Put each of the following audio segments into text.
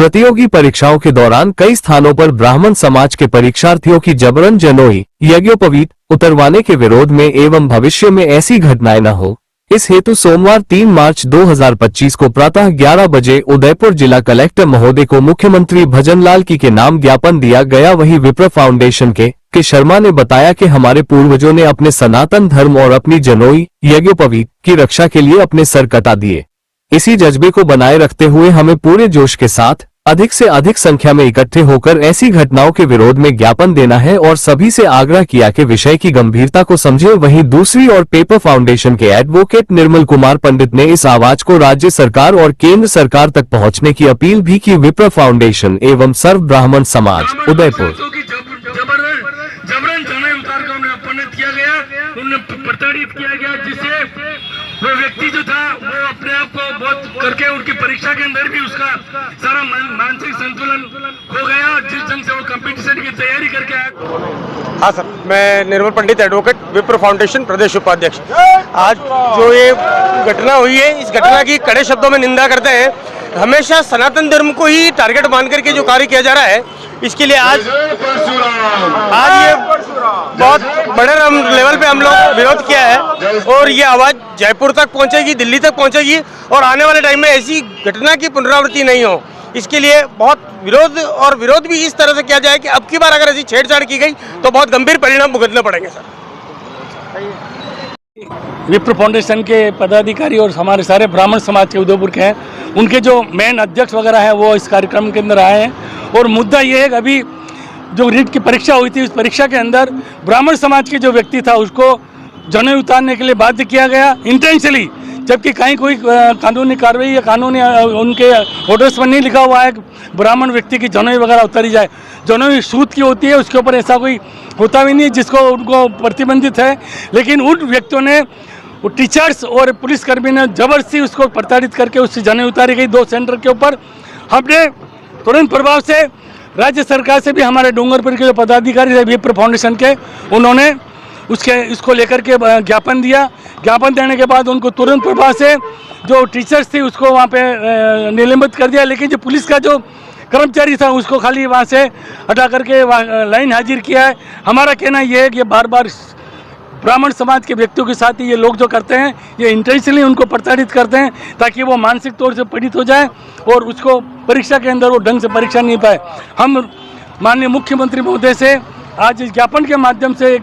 प्रतियोगी परीक्षाओं के दौरान कई स्थानों पर ब्राह्मण समाज के परीक्षार्थियों की जबरन जनोई यज्ञोपवीत उतरवाने के विरोध में एवं भविष्य में ऐसी घटनाएं न हो, इस हेतु सोमवार 3 मार्च 2025 को प्रातः 11 बजे उदयपुर जिला कलेक्टर महोदय को मुख्यमंत्री भजनलाल की के नाम ज्ञापन दिया गया। वहीं विप्र फाउंडेशन के शर्मा ने बताया कि हमारे पूर्वजों ने अपने सनातन धर्म और अपनी जनोई यज्ञोपवीत की रक्षा के लिए अपने सर कटा दिए। इसी जज्बे को बनाए रखते हुए हमें पूरे जोश के साथ अधिक से अधिक संख्या में इकट्ठे होकर ऐसी घटनाओं के विरोध में ज्ञापन देना है और सभी से आग्रह किया कि विषय की गंभीरता को समझे। वहीं दूसरी ओर पेपर फाउंडेशन के एडवोकेट निर्मल कुमार पंडित ने इस आवाज को राज्य सरकार और केंद्र सरकार तक पहुंचने की अपील भी की। विप्र फाउंडेशन एवं सर्व ब्राह्मण समाज उदयपुर प्रताड़ित किया गया, जिससे वो व्यक्ति जो था वो अपने आप को बहुत करके उनकी परीक्षा के अंदर भी उसका सारा मानसिक संतुलन खो गया, जिस ढंग से वो कंपटीशन की तैयारी करके आया। हाँ सर, मैं निर्मल पंडित एडवोकेट विप्र फाउंडेशन प्रदेश उपाध्यक्ष। आज जो ये घटना हुई है, इस घटना की कड़े शब्दों में निंदा करते हैं। हमेशा सनातन धर्म को ही टारगेट मान करके जो कार्य किया जा रहा है, इसके लिए आज ये बहुत बड़े लेवल पे हम लोग विरोध किया है और ये आवाज जयपुर तक पहुंचेगी, दिल्ली तक पहुंचेगी और आने वाले टाइम में ऐसी घटना की पुनरावृत्ति नहीं हो, इसके लिए बहुत विरोध भी इस तरह से किया जाए कि अब की बार अगर ऐसी छेड़छाड़ की गई तो बहुत गंभीर परिणाम भुगतने पड़ेंगे। सर, विप्र फाउंडेशन के पदाधिकारी और हमारे सारे ब्राह्मण समाज के उदयपुर के हैं, उनके जो मेन अध्यक्ष वगैरह हैं वो इस कार्यक्रम के अंदर आए हैं। और मुद्दा ये है कि अभी जो रीट की परीक्षा हुई थी, उस परीक्षा के अंदर ब्राह्मण समाज के जो व्यक्ति था उसको जनेऊ उतारने के लिए बाध्य किया गया इंटेंशनली, जबकि कहीं कोई कानूनी कार्रवाई या कानूनी उनके ऑर्डर्स पर नहीं लिखा हुआ है कि ब्राह्मण व्यक्ति की जनेऊ वगैरह उतारी जाए। जनेऊ सूत की होती है, उसके ऊपर ऐसा कोई होता भी नहीं जिसको उनको प्रतिबंधित है, लेकिन उन व्यक्तियों ने वो टीचर्स और पुलिसकर्मी ने जबरदस्ती उसको प्रताड़ित करके उससे जनेऊ उतारी गई 2 सेंटर के ऊपर। हमने तुरंत प्रभाव से राज्य सरकार से भी हमारे डूंगरपुर के जो पदाधिकारी थे विप्र फाउंडेशन के, उन्होंने इसको लेकर के ज्ञापन दिया। ज्ञापन देने के बाद उनको तुरंत प्रभाव से जो टीचर्स थी उसको वहाँ पे निलंबित कर दिया, लेकिन जो पुलिस का जो कर्मचारी था उसको खाली वहाँ से हटा करके लाइन हाजिर किया है। हमारा कहना यह है कि बार बार ब्राह्मण समाज के व्यक्तियों के साथ ये लोग जो करते हैं, ये इंटेंशनली उनको प्रताड़ित करते हैं ताकि वो मानसिक तौर से पीड़ित हो जाए और उसको परीक्षा के अंदर वो ढंग से परीक्षा नहीं पाए। हम माननीय मुख्यमंत्री महोदय से आज इस ज्ञापन के माध्यम से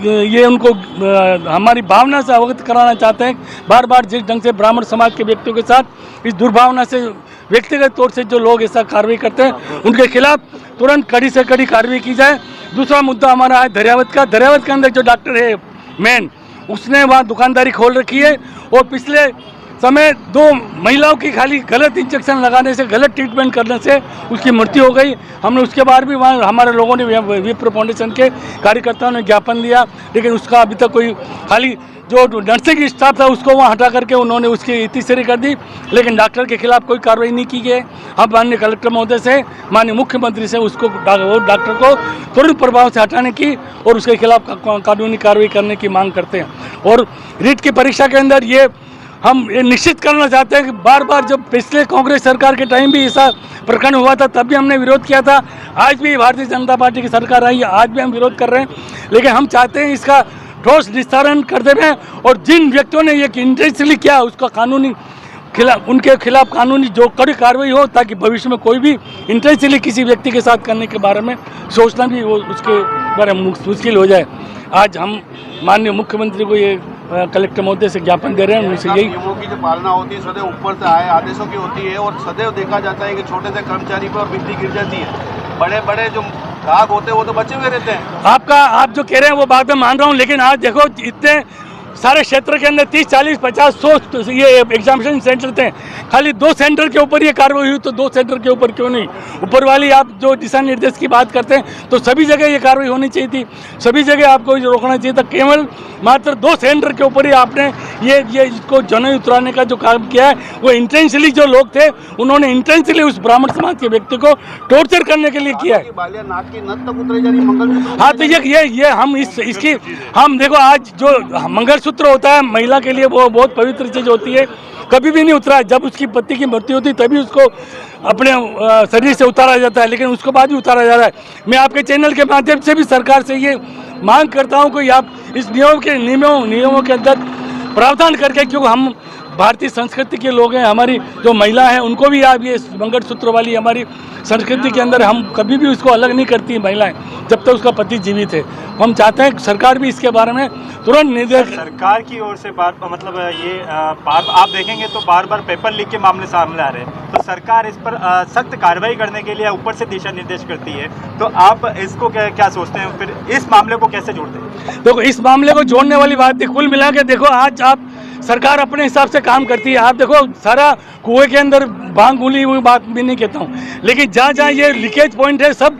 ये उनको हमारी भावना से अवगत कराना चाहते हैं। बार बार जिस ढंग से ब्राह्मण समाज के व्यक्तियों के साथ इस दुर्भावना से व्यक्तिगत तौर से जो लोग ऐसा कार्रवाई करते हैं, उनके खिलाफ तुरंत कड़ी से कड़ी कार्रवाई की जाए। दूसरा मुद्दा हमारा है दरियावत का। दरियावत के अंदर जो डॉक्टर है मेन, उसने वहाँ दुकानदारी खोल रखी है और पिछले समय 2 महिलाओं की खाली गलत इंजेक्शन लगाने से, गलत ट्रीटमेंट करने से उसकी मृत्यु हो गई। हमने उसके बाद भी वहाँ हमारे लोगों ने विप्र फाउंडेशन के कार्यकर्ताओं ने ज्ञापन दिया, लेकिन उसका अभी तक कोई खाली जो नर्सिंग स्टाफ था उसको वहाँ हटा करके उन्होंने उसकी इतिश्री कर दी, लेकिन डॉक्टर के खिलाफ कोई कार्रवाई नहीं की गई। हम माननीय कलेक्टर महोदय से, माननीय मुख्यमंत्री से उसको डॉक्टर को तुरंत प्रभाव से हटाने की और उसके खिलाफ कानूनी कार्रवाई करने की मांग करते हैं। और रीट की परीक्षा के अंदर ये हम ये निश्चित करना चाहते हैं कि बार बार जब पिछले कांग्रेस सरकार के टाइम भी ऐसा प्रकरण हुआ था तब भी हमने विरोध किया था, आज भी भारतीय जनता पार्टी की सरकार आई है, आज भी हम विरोध कर रहे हैं, लेकिन हम चाहते हैं इसका ठोस निस्तारण कर दें और जिन व्यक्तियों ने ये इंटेंशनली किया उसका कानूनी उनके खिलाफ कानूनी जो कड़ी कार्रवाई हो, ताकि भविष्य में कोई भी इंटेंशनली किसी व्यक्ति के साथ करने के बारे में सोचना भी वो उसके बारे में मुश्किल हो जाए। आज हम माननीय मुख्यमंत्री को ये कलेक्टर महोदय से ज्ञापन दे रहे हैं। उनसे यही नियमों की जो पालना होती है सदैव ऊपर से आए आदेशों की होती है और सदैव देखा जाता है कि छोटे से कर्मचारी पर बिजली गिर जाती है, बड़े बड़े जो गाहक होते हैं वो तो बचे हुए रहते हैं। आप जो कह रहे हैं वो बात मैं मान रहा हूँ, लेकिन आज देखो इतने सारे क्षेत्र के अंदर 30, 40, 50, 100 ये एग्जामिनेशन सेंटर थे, खाली 2 सेंटर के ऊपर ये कार्रवाई हुई तो 2 सेंटर के ऊपर क्यों नहीं? ऊपर वाली आप जो दिशा निर्देश की बात करते हैं तो सभी जगह ये कार्रवाई होनी चाहिए थी, सभी जगह आपको रोकना चाहिए था। केवल मात्र 2 सेंटर के ऊपर ही आपने ये इसको जनेऊ उतराने का जो काम किया है वो इंटेंशनली जो लोग थे उन्होंने इंटेंशनली उस ब्राह्मण समाज के व्यक्ति को टॉर्चर करने के लिए किया है। बालिया नाक की नथ तक उतरी जा रही, मंगलसूत्र। हाँ, तो ये हम इसकी हम देखो, आज जो मंगलसूत्र होता है महिला के लिए वो बहुत पवित्र चीज होती है, कभी भी नहीं उतरा। जब उसकी पति की मृत्यु होती है तभी उसको अपने शरीर से उतारा जाता है, लेकिन उसके बाद भी उतारा जा रहा है। मैं आपके चैनल के माध्यम से भी सरकार से ये मांग करता हूँ कि आप इस नियमों के अंदर प्रावधान करके, क्योंकि हम भारतीय संस्कृति के लोग हैं, हमारी जो महिला हैं उनको भी आप ये मंगलसूत्र वाली हमारी संस्कृति के अंदर हम कभी भी उसको अलग नहीं करती महिलाएं जब तक उसका पति जीवित है। हम चाहते हैं सरकार भी इसके बारे में तुरंत निर्देश। सरकार की ओर से बार मतलब ये आप देखेंगे तो बार बार पेपर लीक के मामले सामने आ रहे हैं, तो सरकार इस पर सख्त कार्रवाई करने के लिए ऊपर से दिशा निर्देश करती है, तो आप इसको क्या सोचते हैं, फिर इस मामले को कैसे जोड़ते हैं? देखो, इस मामले को जोड़ने वाली बात कुल मिला के देखो, आज आप सरकार अपने हिसाब से काम करती है। आप देखो, सारा कुएं के अंदर भांग घुली हुई बात मैं नहीं कहता हूँ, लेकिन जहाँ जहाँ ये लीकेज पॉइंट है सब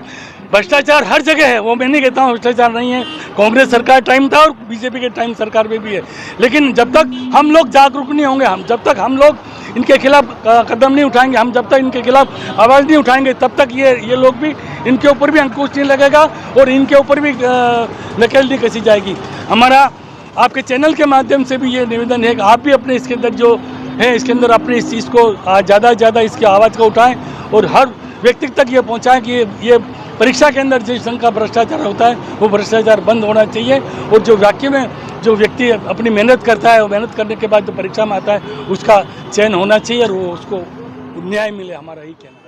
भ्रष्टाचार हर जगह है, वो मैं नहीं कहता हूँ भ्रष्टाचार नहीं है। कांग्रेस सरकार टाइम था और बीजेपी के टाइम सरकार में भी है, लेकिन जब तक हम लोग जागरूक नहीं होंगे, जब तक हम लोग इनके खिलाफ कदम नहीं उठाएंगे, हम जब तक इनके खिलाफ आवाज़ नहीं उठाएंगे, तब तक ये लोग भी, इनके ऊपर भी अंकुश नहीं लगेगा और इनके ऊपर भी नकेल नहीं कसी जाएगी। हमारा आपके चैनल के माध्यम से भी ये निवेदन है कि आप भी अपने इसके अंदर जो है, इसके अंदर अपने इस चीज़ को ज़्यादा से ज़्यादा इसकी आवाज़ को उठाएं और हर व्यक्ति तक ये पहुंचाएं कि ये परीक्षा के अंदर जिस ढंग का भ्रष्टाचार होता है वो भ्रष्टाचार बंद होना चाहिए, और जो वाकई में जो व्यक्ति अपनी मेहनत करता है, वो मेहनत करने के बाद जो परीक्षा में आता है उसका चयन होना चाहिए और वो उसको न्याय मिले, हमारा यही कहना है।